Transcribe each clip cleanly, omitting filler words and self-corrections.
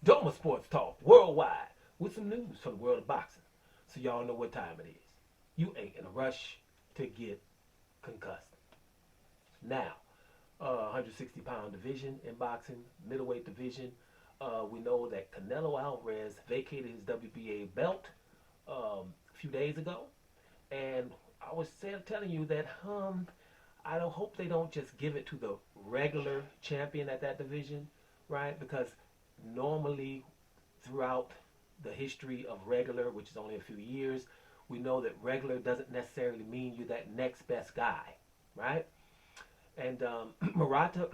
Doma Sports Talk worldwide with some news from the world of boxing. So y'all know what time it is. You ain't in a rush to get concussed. Now, 160-pound division in boxing, middleweight division. We know that Canelo Alvarez vacated his WBA belt a few days ago, and I was telling you that I don't hope they don't just give it to the regular champion at that division, right? Because normally throughout the history of regular, which is only a few years, we know that regular doesn't necessarily mean you're that next best guy, right? And Murata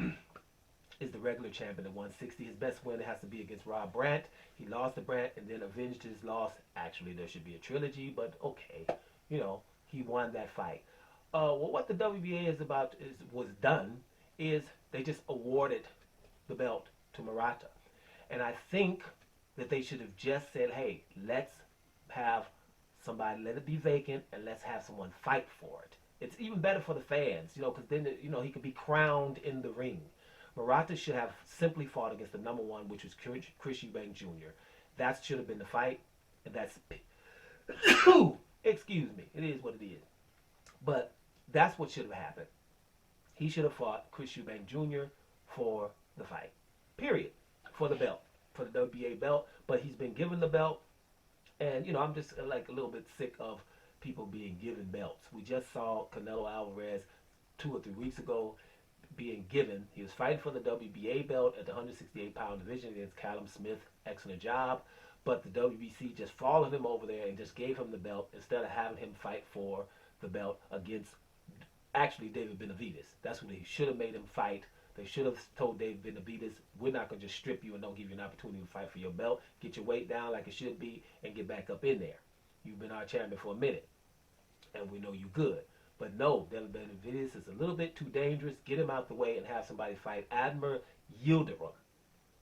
is the regular champion at 160. His best win has to be against Rob Brandt. He lost to Brandt and then avenged his loss. Actually, there should be a trilogy, but okay, he won that fight. Well, what the WBA is about was done is they just awarded the belt to Murata, and I think that they should have just said, hey, let's have somebody, let it be vacant, and let's have someone fight for it. It's even better for the fans, because then, he could be crowned in the ring. Murata should have simply fought against the number one, which was Chris Eubank Jr. That should have been the fight, and that's, excuse me, it is what it is. But that's what should have happened. He should have fought Chris Eubank Jr. for the fight, period, for the belt, for the WBA belt. But he's been given the belt, and, I'm just like a little bit sick of people being given belts. We just saw Canelo Alvarez 2 or 3 weeks ago being given. He was fighting for the WBA belt at the 168-pound division against Callum Smith. Excellent job. But the WBC just followed him over there and just gave him the belt instead of having him fight for the belt against, actually, David Benavidez. That's what they should have made him fight. They should have told David Benavidez, we're not going to just strip you and don't give you an opportunity to fight for your belt. Get your weight down like it should be and get back up in there. You've been our champion for a minute, and we know you good. But no, David Benavidez is a little bit too dangerous. Get him out the way and have somebody fight Admir Yildirim,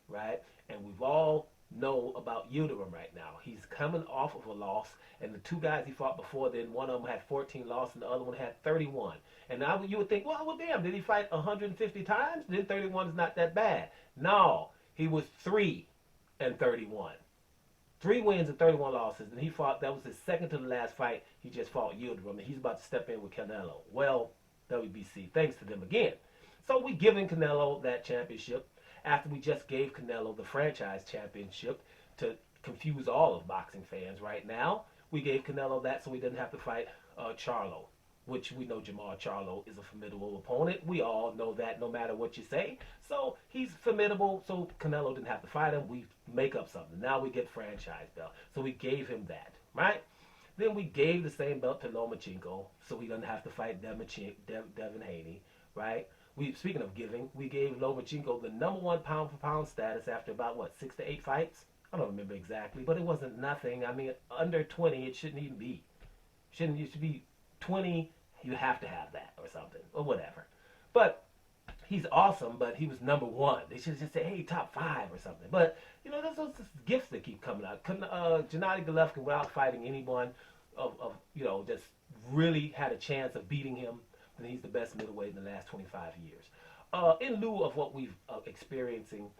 right? And we've all know about Yildirim right now. He's coming off of a loss, and the 2 guys he fought before then, one of them had 14 losses and the other one had 31. And now you would think, well, damn, did he fight 150 times? Then 31 is not that bad. No, he was 3-31. 3 wins and 31 losses, and he fought, that was his second to the last fight. He just fought Yildirim, and he's about to step in with Canelo. Well, WBC, thanks to them again. So we giving Canelo that championship after we just gave Canelo the franchise championship to confuse all of boxing fans right now. We gave Canelo that so he didn't have to fight Charlo, which we know Jamal Charlo is a formidable opponent. We all know that no matter what you say. So he's formidable, so Canelo didn't have to fight him. We make up something. Now we get franchise belt. So we gave him that, right? Then we gave the same belt to Lomachenko, so he doesn't have to fight Devin Haney, right? Speaking of giving, we gave Lomachenko the number 1 pound-for-pound status after about, 6 to 8 fights? I don't remember exactly, but it wasn't nothing. I mean, under 20, it shouldn't even be. It should be 20, you have to have that or something, or whatever. But he's awesome, but he was number 1. They should have just said, hey, top 5 or something. But, there's those gifts that keep coming out. Gennady Golovkin, without fighting anyone just really had a chance of beating him, and he's the best middleweight in the last 25 years. In lieu of what we've experiencing,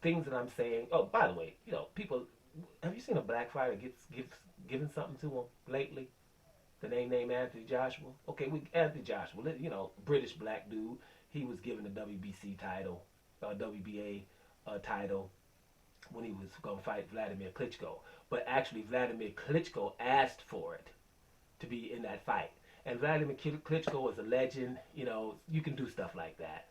things that I'm saying. Oh, by the way, people, have you seen a black fighter giving something to him lately? The name Anthony Joshua. Okay, Anthony Joshua, British black dude. He was given the WBC title, WBA title when he was going to fight Vladimir Klitschko. But actually, Vladimir Klitschko asked for it to be in that fight. And Vladimir Klitschko is a legend. You can do stuff like that.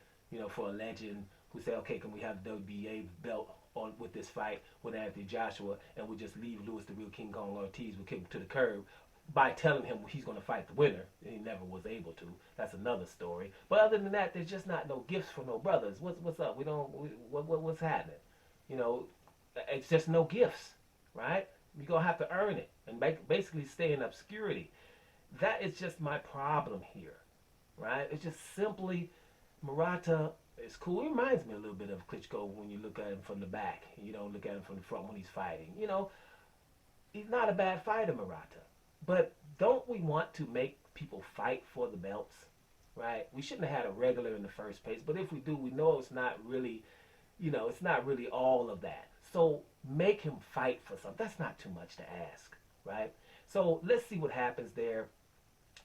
For a legend who say, okay, can we have the WBA belt on with this fight with Anthony Joshua, and we'll just leave Louis the Real King Kong Ortiz, we'll kick him to the curb by telling him he's going to fight the winner. He never was able to. That's another story. But other than that, there's just not no gifts for no brothers. What's up? What's happening? It's just no gifts, right? You're going to have to earn it and basically stay in obscurity. That is just my problem here, right? It's just simply Murata is cool. He reminds me a little bit of Klitschko when you look at him from the back. You don't look at him from the front when he's fighting. He's not a bad fighter, Murata. But don't we want to make people fight for the belts, right? We shouldn't have had a regular in the first place. But if we do, we know it's not really, it's not really all of that. So make him fight for something. That's not too much to ask, right? So let's see what happens there.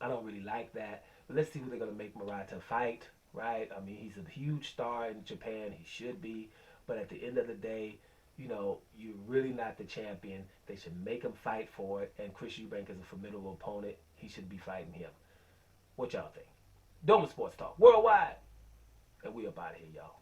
I don't really like that. But let's see who they're going to make Murata fight, right? I mean, he's a huge star in Japan. He should be. But at the end of the day, you know, you're really not the champion. They should make him fight for it. And Chris Eubank is a formidable opponent. He should be fighting him. What y'all think? Doma Sports Talk Worldwide. And we up out of here, y'all.